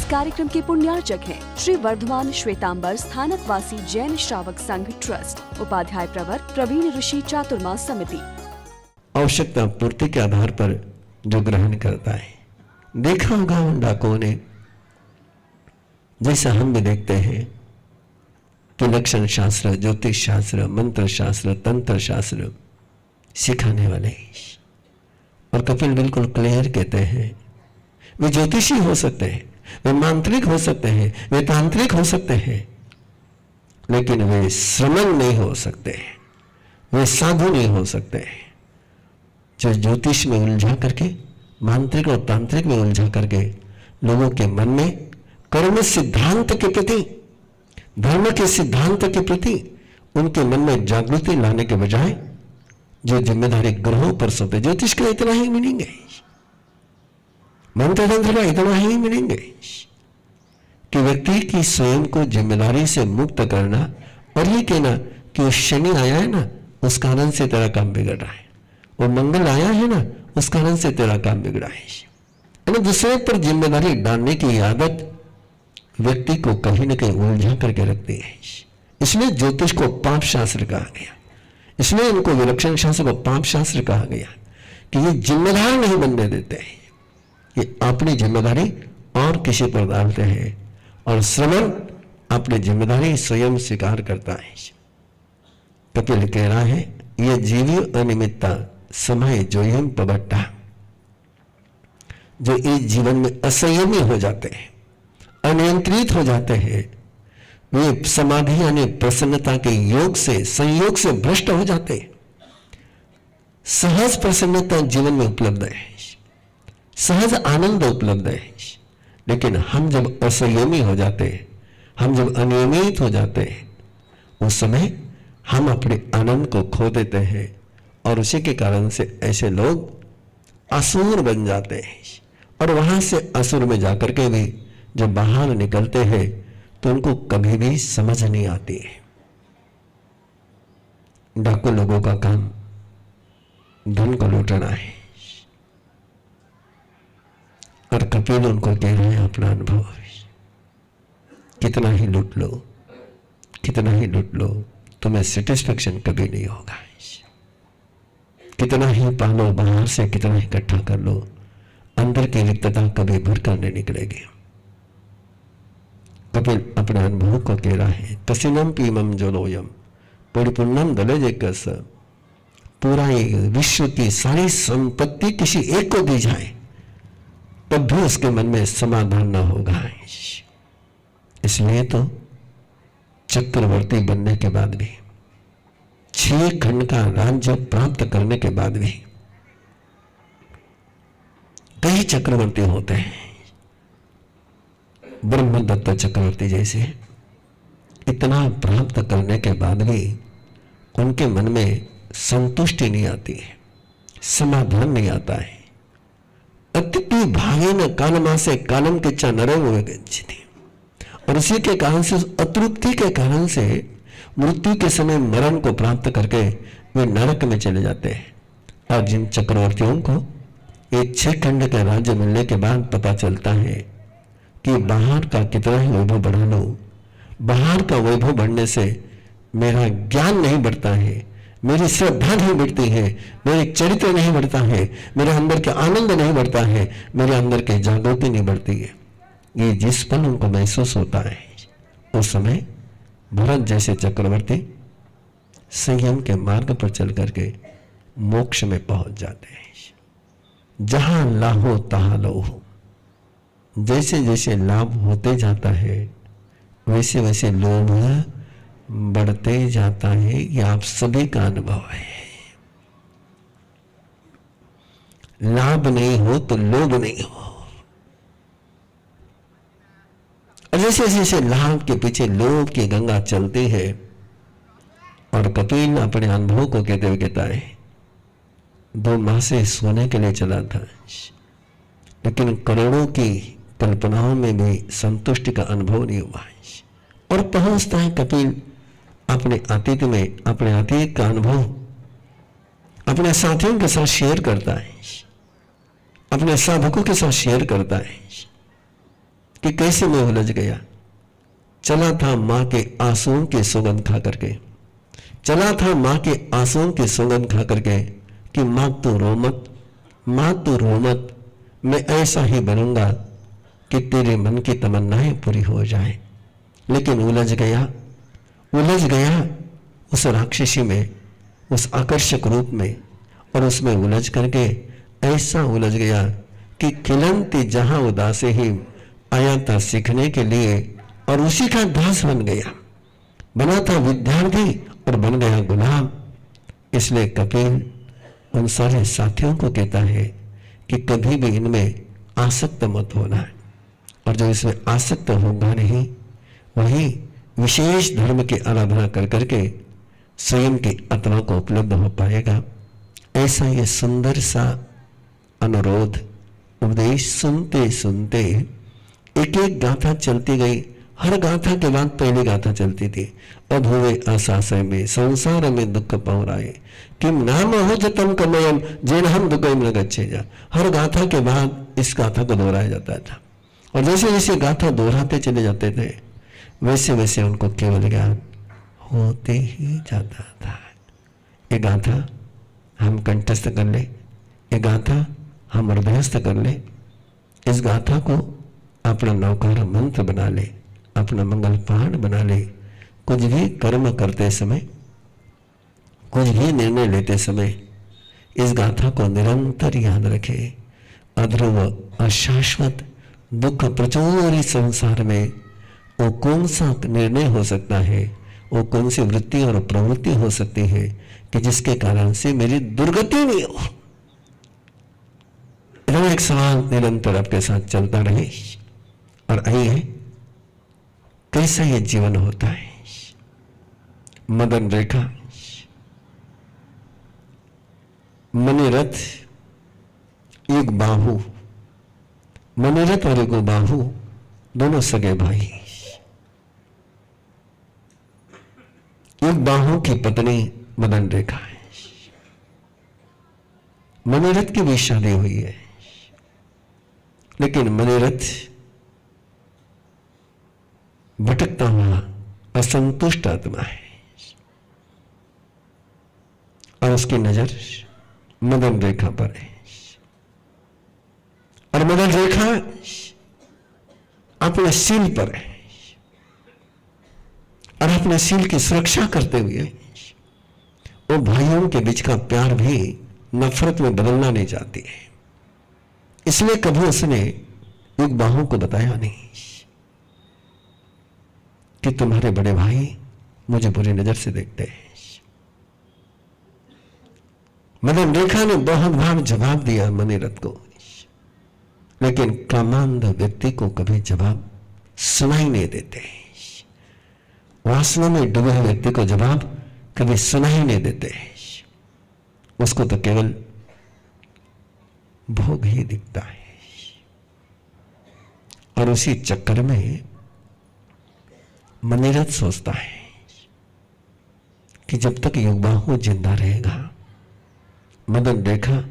कार्यक्रम के पुण्यार्चक हैं श्री वर्धमान श्वेतांबर स्थानकवासी जैन श्रावक संघ ट्रस्ट, उपाध्याय प्रवर प्रवीण ऋषि चातुर्मास समिति। आवश्यकता पूर्ति के आधार पर जो ग्रहण करता है, देखा होगा उन डाकुओं ने, जैसा हम भी देखते हैं कि लक्षण शास्त्र, ज्योतिष शास्त्र, मंत्र शास्त्र, तंत्र शास्त्र सिखाने वाले, और कपिल बिल्कुल क्लियर कहते हैं वे ज्योतिषी हो सकते हैं, वे मांत्रिक हो सकते हैं, वे तांत्रिक हो सकते हैं, लेकिन वे श्रमण नहीं हो सकते, वे साधु नहीं हो सकते। जो ज्योतिष में उलझा करके, मांत्रिक और तांत्रिक में उलझा करके लोगों के मन में कर्म सिद्धांत के प्रति, धर्म के सिद्धांत के प्रति उनके मन में जागृति लाने के बजाय जो जिम्मेदारी ग्रहों पर सौंपे, ज्योतिष का इतना ही मीनिंग है, मंत्र तंत्र का इतना ही मीनिंग है कि व्यक्ति की स्वयं को जिम्मेदारी से मुक्त करना और ये कहना कि वो शनि आया है ना उस कारण से तेरा काम बिगड़ रहा है, वो मंगल आया है ना उस कारण से तेरा काम बिगड़ा है। दूसरे पर जिम्मेदारी डालने की आदत व्यक्ति को कहीं ना कहीं उलझा करके रखती है। इसलिए ज्योतिष को पाप शास्त्र कहा गया, इसलिए इनको विलक्षण शास्त्र को पाप शास्त्र कहा गया कि ये जिम्मेदार नहीं बनने देते हैं, ये अपनी जिम्मेदारी और किसी पर डालते हैं, और श्रवण अपनी जिम्मेदारी स्वयं स्वीकार करता है। कपिल कह रहा है ये जीवी अनिमित्ता समय जोयम पबट्टा, जो इस जीवन में असंयमी हो जाते हैं, अनियंत्रित हो जाते हैं, वे समाधि यानी प्रसन्नता के योग से, संयोग से भ्रष्ट हो जाते हैं। सहज प्रसन्नता जीवन में उपलब्ध है, सहज आनंद उपलब्ध है, लेकिन हम जब असंयमी हो जाते हैं, हम जब अनियमित हो जाते हैं, उस समय हम अपने आनंद को खो देते हैं, और उसी के कारण से ऐसे लोग असुर बन जाते हैं, और वहां से असुर में जाकर के भी जब बाहर निकलते हैं तो उनको कभी भी समझ नहीं आती है। डाकू लोगों का काम धन को लूटना है, और कपिल उनको कह रहे हैं अपना अनुभव, कितना ही लूट लो, कितना ही लूट लो, तुम्हें सेटिस्फेक्शन कभी नहीं होगा। कितना ही पालो बाहर से, कितना ही इकट्ठा कर लो, अंदर की रिक्तता कभी भर कर नहीं निकलेगी। कपिल अपने अनुभव को कह रहा है, कसिनम पीमम जोलोयम परिपूर्णम दले कस, पूरा विश्व की सारी संपत्ति किसी एक को दी जाए तब भी उसके मन में समाधान न होगा। इसलिए तो चक्रवर्ती बनने के बाद भी, 6 खंड का राज्य प्राप्त करने के बाद भी कई चक्रवर्ती होते हैं, ब्रह्मदत्त चक्रवर्ती जैसे, इतना प्राप्त करने के बाद भी उनके मन में संतुष्टि नहीं आती है, समाधान नहीं आता है। अतिथि भागे न कालमा से कालम के चा नरम हुए थी, और इसी के कारण से, अतृप्ति के कारण से मृत्यु के समय मरण को प्राप्त करके वे नरक में चले जाते हैं। और जिन चक्रवर्तियों को एक 6 खंड का राज्य मिलने के बाद पता चलता है कि बाहर का कितना ही वैभव बढ़ा लो, बाहर का वैभव बढ़ने से मेरा ज्ञान नहीं बढ़ता है, मेरी श्रद्धा नहीं बढ़ती है, मेरे चरित्र नहीं बढ़ता है, मेरे अंदर के आनंद नहीं बढ़ता है, मेरे अंदर के जागृति नहीं बढ़ती है, ये जिस पल उनको महसूस होता है, उस समय भरत जैसे चक्रवर्ती संयम के मार्ग पर चल करके मोक्ष में पहुंच जाते हैं। जहां लाहो तहां लोहो, जैसे जैसे लाभ होते जाता है वैसे वैसे लोभ बढ़ते जाता है। ये आप सभी का अनुभव है। लाभ नहीं हो तो लोभ नहीं हो, और जैसे जैसे लाभ के पीछे लोभ की गंगा चलती है, और कपिल अपने अनुभव को कहते हुए कहता है, 2 माह से सोने के लिए चला था, लेकिन करोड़ों की कल्पनाओं में भी संतुष्टि का अनुभव नहीं हुआ, और पहुंचता है कपिल अपने अतीत में, अपने अतीत का अनुभव अपने साथियों के साथ शेयर करता है, अपने साधकों के साथ शेयर करता है कि कैसे मैं उलझ गया। चला था मां के आंसुओं की सुगंध खा करके, चला था मां के आंसुओं की सुगंध खा करके कि मां तू रो मत, मां तू रो मत, मैं ऐसा ही बनूंगा कि तेरे मन की तमन्नाएं पूरी हो जाए। लेकिन उलझ गया उस राक्षसी में, उस आकर्षक रूप में, और उसमें उलझ करके ऐसा उलझ गया कि खिलंती जहां उदासे ही आया था सीखने के लिए, और उसी का दास बन गया। बना था विद्यार्थी और बन गया गुलाम। इसलिए कपिल उन सारे साथियों को कहता है कि कभी भी इनमें आसक्त मत होना है, और जो इसमें आसक्त होगा नहीं वही विशेष धर्म की आराधना कर करके स्वयं की आत्मा को उपलब्ध हो पाएगा। ऐसा ये सुंदर सा अनुरोध उपदेश सुनते सुनते एक एक गाथा चलती गई। हर गाथा के बाद पहली गाथा चलती थी, अब हुए आशाशय में संसार में दुख पौराए किम नाम हो जतम कमयम जेन हम दुखम न गच्छेजा। हर गाथा के बाद इस गाथा को दोहराया जाता था, और जैसे जैसे गाथा दोहराते चले जाते थे वैसे वैसे उनको केवल ज्ञान होते ही जाता था। ये गाथा हम कंठस्थ कर ले, ये गाथा हम हृदयस्थ कर ले, इस गाथा को अपना नौकार मंत्र बना ले, अपना मंगल पाठ बना ले। कुछ भी कर्म करते समय, कुछ भी निर्णय लेते समय इस गाथा को निरंतर याद रखे। अध्रुव अशाश्वत दुख प्रचुर इस संसार में वो कौन सा निर्णय हो सकता है, वो कौन सी वृत्ति और प्रवृत्ति हो सकती है कि जिसके कारण से मेरी दुर्गति नहीं हो। एक सवाल निरंतर आपके साथ चलता रहे, और आइए कैसा ये जीवन होता है। मदन रेखा, मणिरथ, एक बाहु, मणिरथ और एक बाहु दोनों सगे भाई। एक बाहु की पत्नी मदन रेखा है, मणिरथ की भी शादी हुई है, लेकिन मणिरथ भटकता हुआ असंतुष्ट आत्मा है, और उसकी नजर मदन रेखा पर है। और मदन रेखा अपने सील पर है, और अपने सील की सुरक्षा करते हुए वो भाइयों के बीच का प्यार भी नफरत में बदलना नहीं चाहती है। इसलिए कभी उसने एक बाहु को बताया नहीं कि तुम्हारे बड़े भाई मुझे बुरी नजर से देखते हैं। मदन रेखा ने बहुत बार जवाब दिया मणिरथ को, लेकिन कामांध व्यक्ति को कभी जवाब सुनाई नहीं देते। वासना में डूबे व्यक्ति को जवाब कभी सुनाई नहीं देते, उसको तो केवल भोग ही दिखता है। और उसी चक्कर में मणिरथ सोचता है कि जब तक युगबाहु जिंदा रहेगा मदन रेखा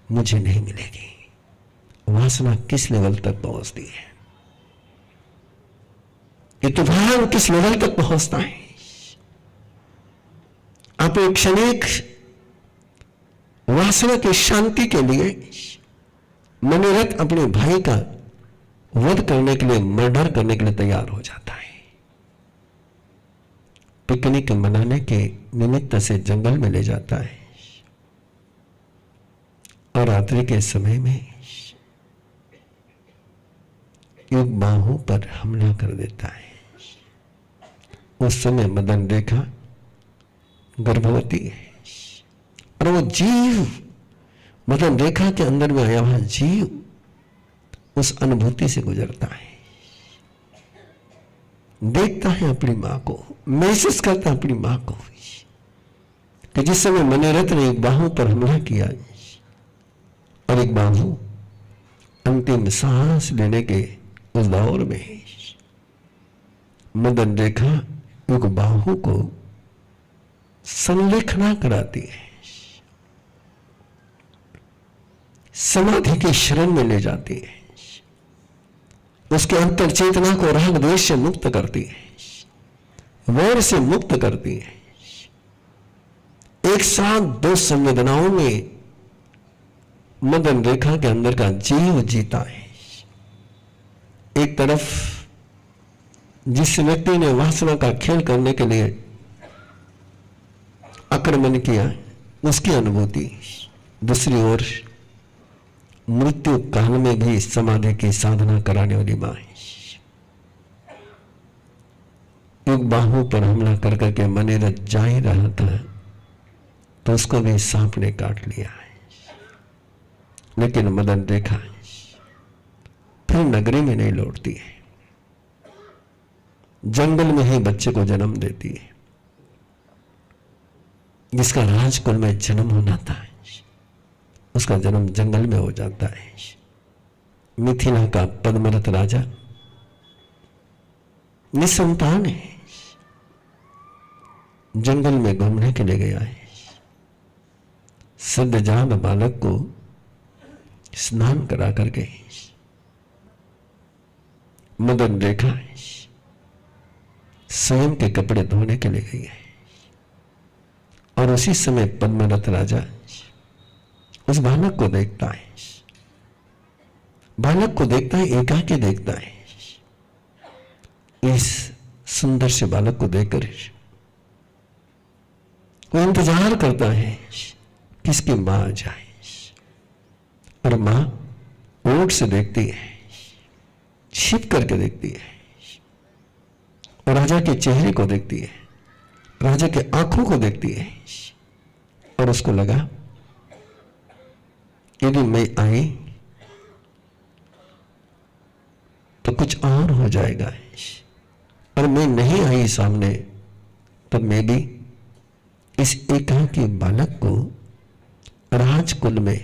मुझे नहीं मिलेगी। वासना किस लेवल तक पहुंचती है, ये तूफान किस लेवल तक पहुंचता है। आप एक क्षणिक वासना की शांति के लिए मणिरथ अपने भाई का वध करने के लिए, मर्डर करने के लिए तैयार हो जाता है। पिकनिक मनाने के निमित्त से जंगल में ले जाता है, और रात्रि के समय में एक बाहु पर हमला कर देता है। उस समय मदन रेखा गर्भवती है, और वो जीव, मदन रेखा के अंदर में आया हुआ जीव उस अनुभूति से गुजरता है, देखता है अपनी मां को, महसूस करता है अपनी मां को कि जिस समय मणिरथ ने एक बाहु पर हमला किया और एक बाहु अंतिम सांस लेने के उस दौर में मदन रेखा एक बाहु को संलेखना कराती है, समाधि के शरण में ले जाती है, उसके अंतर चेतना को राग द्वेष से मुक्त करती है, वैर से मुक्त करती है। एक साथ दो संवेदनाओं में मदन रेखा के अंदर का जीव जीता है। एक तरफ जिस व्यक्ति ने वासना का खेल करने के लिए आक्रमण किया उसकी अनुभूति, दूसरी ओर मृत्यु काल में भी समाधि की साधना कराने वाली मां है। एक बाहु पर हमला कर करके मनीरथ जा ही रहा था तो उसको भी सांप ने काट लिया है। लेकिन मदन रेखा फिर नगरी में नहीं लौटती है, जंगल में ही बच्चे को जन्म देती है। जिसका राजकुल में जन्म होना था उसका जन्म जंगल में हो जाता है। मिथिला का पद्मरथ राजा निसंतान है, जंगल में घूमने के लिए गया है। सद्यजात बालक को स्नान करा करके मदन रेखा स्वयं के कपड़े धोने के लिए गई है। और उसी समय पद्मरथ राजा उस बालक को देखता है, बालक को देखता है, एकाकी देखता है। इस सुंदर से बालक को देखकर वो इंतजार करता है किसकी मां आ जाए। और मां ओट से देखती है, छिप करके देखती है और राजा के चेहरे को देखती है, राजा के आंखों को देखती है। और उसको लगा यदि मैं आई तो कुछ और हो जाएगा, और मैं नहीं आई सामने तो मैं भी इस एकाकी बालक को राजकुल में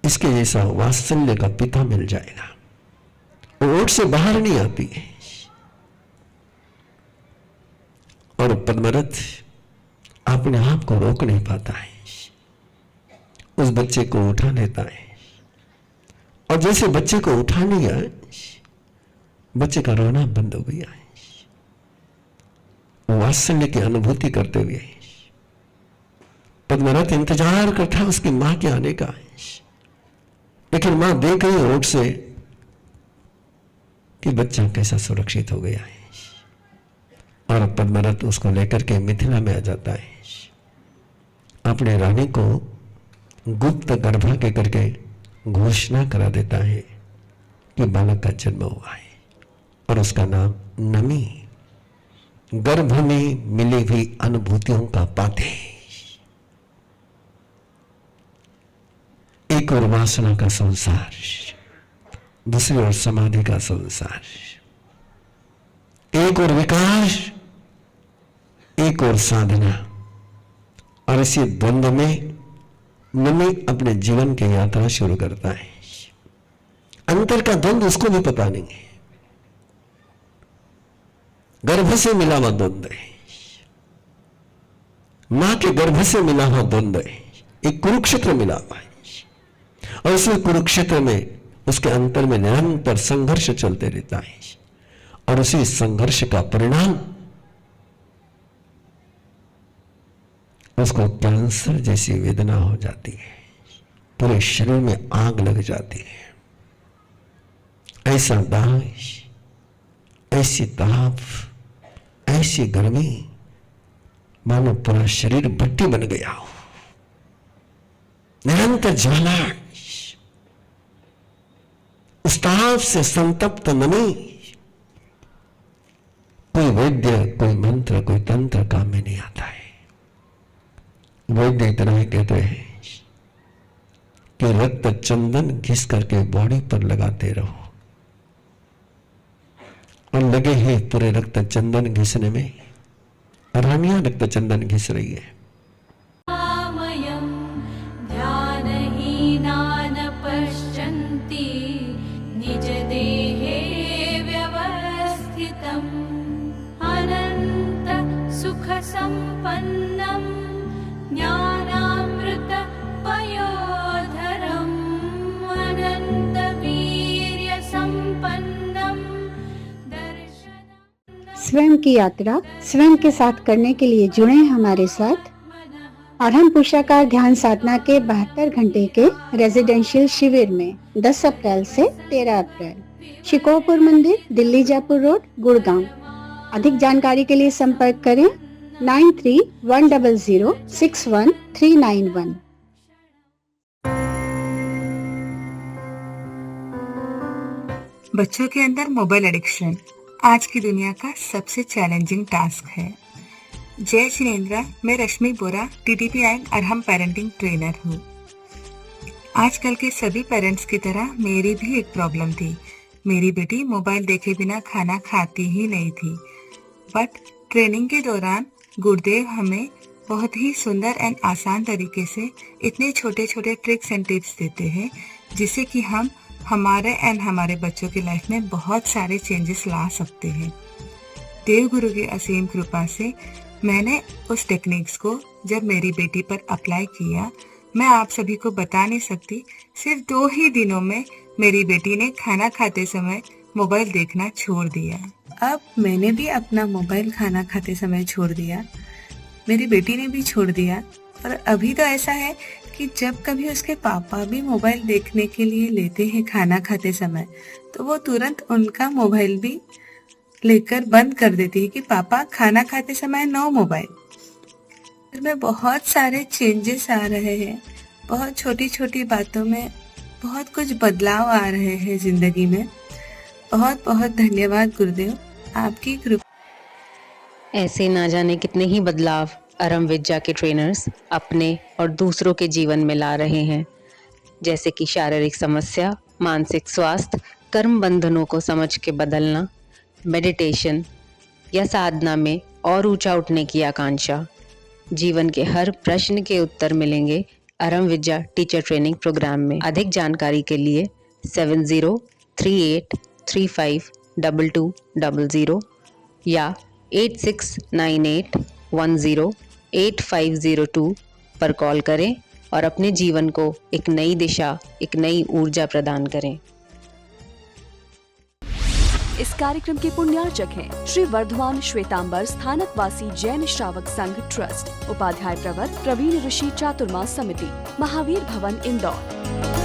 इसके जैसा वात्सल्य का पिता मिल जाएगा। वो ओट से बाहर नहीं आती है। और पद्मरथ अपने आप को रोक नहीं पाता है, उस बच्चे को उठा लेता है। और जैसे बच्चे को उठा लिया, बच्चे का रोना बंद हो गया है। वात्सल्य की अनुभूति करते हुए पद्मरथ इंतजार करता उसकी मां के आने का, लेकिन मां देख गई ओट से कि बच्चा कैसा सुरक्षित हो गया है। और पद्मरथ उसको लेकर के मिथिला में आ जाता है। अपने रानी को गुप्त गर्भा के करके घोषणा करा देता है कि बालक का जन्म हुआ है और उसका नाम नमी, गर्भ में मिली हुई अनुभूतियों का पाते। एक और वासना का संसार, दूसरी ओर समाधि का संसार, एक और विकास, एक और साधना। और इसी द्वंद्व में नमी अपने जीवन की यात्रा शुरू करता है। अंतर का द्वंद्व उसको भी पता नहीं है, गर्भ से मिला हुआ द्वंद्व है, मां के गर्भ से मिला हुआ द्वंद्व है। एक कुरुक्षेत्र मिला हुआ है और उसी कुरुक्षेत्र में उसके अंतर में निरंतर संघर्ष चलते रहता है। और उसी संघर्ष का परिणाम उसको कैंसर जैसी वेदना हो जाती है, पूरे शरीर में आग लग जाती है। ऐसा दाह, ऐसी ताप, ऐसी गर्मी, मानो पूरा शरीर भट्टी बन गया हो, निरंतर ज्वाला। उस ताप से संतप्त नमी कोई वैद्य, कोई मंत्र, कोई तंत्र काम में नहीं आता है। वैद्य इतना ही कहते हैं कि रक्त चंदन घिस करके बॉडी पर लगाते रहो, और लगे ही पूरे रक्त चंदन घिसने में। रानियां रक्त चंदन घिस रही है। ध्यानहीनान् पश्यन्ति निज देहे व्यवस्थितम् अनंत सुख संपन्नम् ज्ञानामृत पयोधरम् अनंत वीर्य संपन्नम् स्वयं की यात्रा स्वयं के साथ करने के लिए जुड़े हैं हमारे साथ। और हम पुरुषाकार ध्यान साधना के 72 घंटे के रेजिडेंशियल शिविर में 10 अप्रैल से 13 अप्रैल, शिकोहपुर मंदिर, दिल्ली जयपुर रोड, गुड़गांव। अधिक जानकारी के लिए संपर्क करें 9310061391। बच्चों के अंदर मोबाइल एडिक्शन आज की दुनिया का सबसे चैलेंजिंग टास्क है। जय जिनेंद्रा, मैं रश्मि बोरा, TTP and Arham parenting trainer हूँ। आजकल के सभी पेरेंट्स की तरह मेरी भी एक प्रॉब्लम थी। मेरी बेटी मोबाइल देखे बिना खाना खाती ही नहीं थी। बट ट्रेनिंग के दौरान गुरुदेव हमें बहुत ही सुंदर एंड आसान तरीके से इतने छोटे छोटे ट्रिक्स एंड टिप्स देते हैं जिससे कि हम हमारे एंड हमारे बच्चों की लाइफ में बहुत सारे चेंजेस ला सकते हैं। देव गुरु की असीम कृपा से मैंने उस टेक्निक्स को जब मेरी बेटी पर अप्लाई किया, मैं आप सभी को बता नहीं सकती, सिर्फ 2 ही दिनों में मेरी बेटी ने खाना खाते समय मोबाइल देखना छोड़ दिया। अब मैंने भी अपना मोबाइल खाना खाते समय छोड़ दिया, मेरी बेटी ने भी छोड़ दिया। और अभी तो ऐसा है कि जब कभी उसके पापा भी मोबाइल देखने के लिए लेते हैं खाना खाते समय, तो वो तुरंत उनका मोबाइल भी लेकर बंद कर देती है कि पापा खाना खाते समय नो मोबाइल। में बहुत सारे चेंजेस आ रहे हैं, बहुत छोटी छोटी बातों में बहुत कुछ बदलाव आ रहे हैं जिंदगी में। बहुत बहुत धन्यवाद गुरुदेव, आपकी कृपा। ऐसे ना जाने कितने ही बदलाव अरहम विद्या के ट्रेनर्स अपने और दूसरों के जीवन में ला रहे हैं, जैसे कि शारीरिक समस्या, मानसिक स्वास्थ्य, कर्म बंधनों को समझ के बदलना, मेडिटेशन या साधना में और ऊंचा उठने की आकांक्षा। जीवन के हर प्रश्न के उत्तर मिलेंगे अरहम विद्या टीचर ट्रेनिंग प्रोग्राम में। अधिक जानकारी के लिए 7038352200 या 8698108502 पर कॉल करें और अपने जीवन को एक नई दिशा, एक नई ऊर्जा प्रदान करें। इस कार्यक्रम के पुण्यार्चक हैं श्री वर्धमान श्वेतांबर स्थानकवासी जैन श्रावक संघ ट्रस्ट, उपाध्याय प्रवर प्रवीण ऋषि चातुर्मास समिति, महावीर भवन, इंदौर।